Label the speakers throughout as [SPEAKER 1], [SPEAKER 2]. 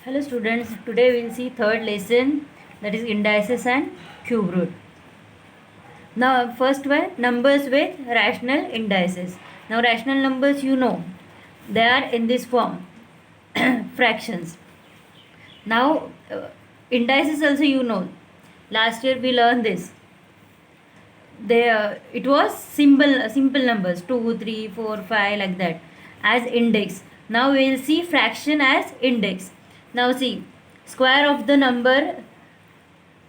[SPEAKER 1] Hello students, today we will see third lesson, that is indices and cube root. Now first one, numbers with rational indices. Now rational numbers, you know, they are in this form, fractions. Now indices also, you know, last year we learned this. It was simple numbers 2, 3, 4, 5 like that as index. Now we will see fraction as index. Now see, square of the number,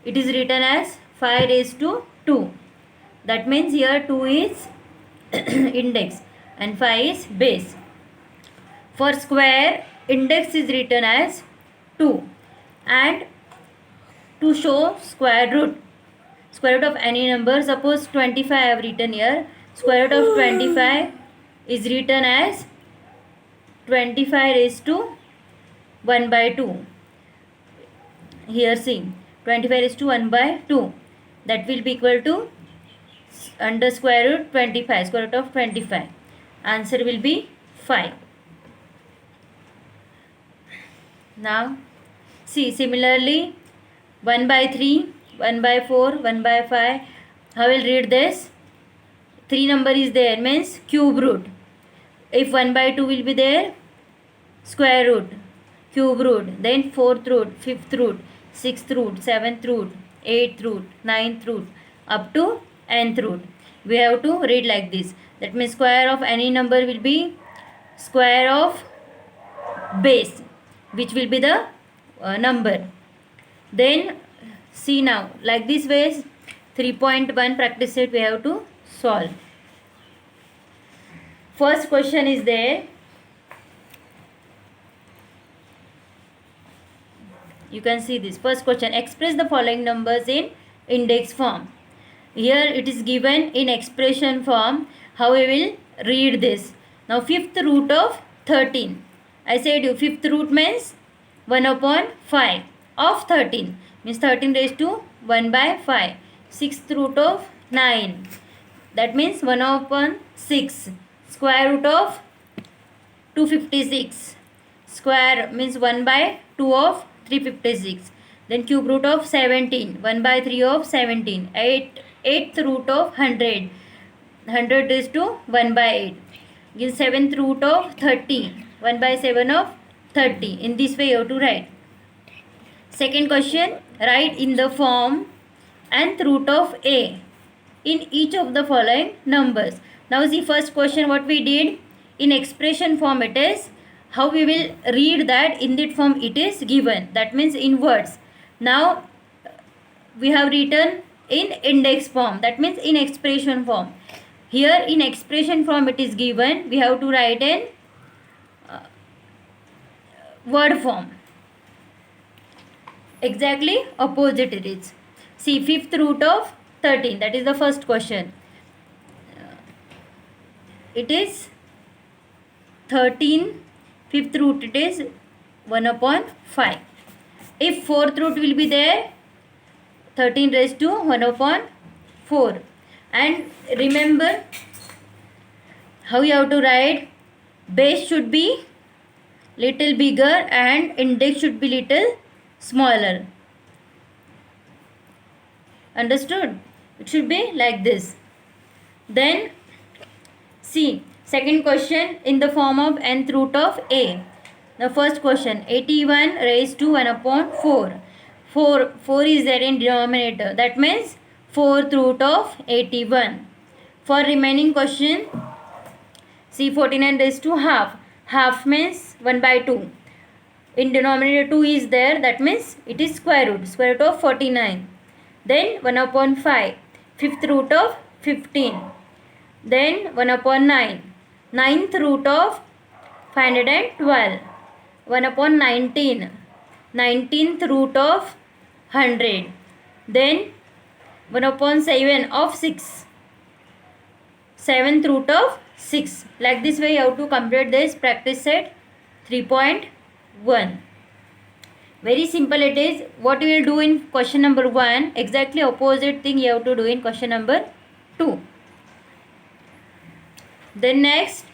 [SPEAKER 1] it is written as 5 raised to 2. That means here 2 is index and 5 is base. For square, index is written as 2, and to show square root of any number, suppose 25 I have written here, square root of 25 is written as 25 raised to 1 by 2. Here see, 25 raised to 1 by 2, that will be equal to under square root 25, square root of 25. Answer will be 5. Now see, similarly 1 by 3, 1 by 4, 1 by 5. How will read this? 3 number is there, means cube root. If 1 by 2 will be there, square root, cube root, then 4th root, 5th root, 6th root, 7th root, 8th root, 9th root, up to nth root. We have to read like this. That means square of any number will be square of base, which will be the number. Then see, now like this way 3.1 practice set we have to solve. First question is there. You can see this first question, express the following numbers in index form. Here it is given in expression form. How we will read this? Now 5th root of 13. I said you 5th root means 1 upon 5 of 13, means 13 raised to 1 by 5. 6th root of 9, that means 1 upon 6. Square root of 256, square means 1 by 2 of 356. Then cube root of 17, 1 by 3 of 17. 8th root of 100, 100 raised to 1 by 8. Gives 7th root of 30, 1 by 7 of 30. In this way you have to write. Second question, write in the form nth root of a in each of the following numbers. Now see, first question what we did in expression form, it is how we will read that in that form it is given, that means in words. Now we have written in index form, that means in expression form. Here in expression form it is given, we have to write in word form. Exactly opposite it is. See, 5th root of 13, that is the first question. It is 13, 5th root it is 1 upon 5. If 4th root will be there, 13 raised to 1 upon 4. And remember how you have to write, base should be little bigger and index should be little smaller. Understood? It should be like this. Then see, second question in the form of nth root of a. The first question, 81 raised to 1 upon 4. 4 is there in denominator, that means 4th root of 81. For remaining question, see, 49 raised to half. Half means 1 by 2. In denominator 2 is there, that means it is square root of 49. Then 1 upon 5, 5th root of 15. Then 1 upon 9, 9th root of 512. 1 upon 19, 19th root of 100. Then 1 upon 7 of 6, 7th root of 6. Like this way you have to complete this practice set 3.1. Very simple it is. What you will do in question number 1, exactly opposite thing you have to do in question number 2. Then next,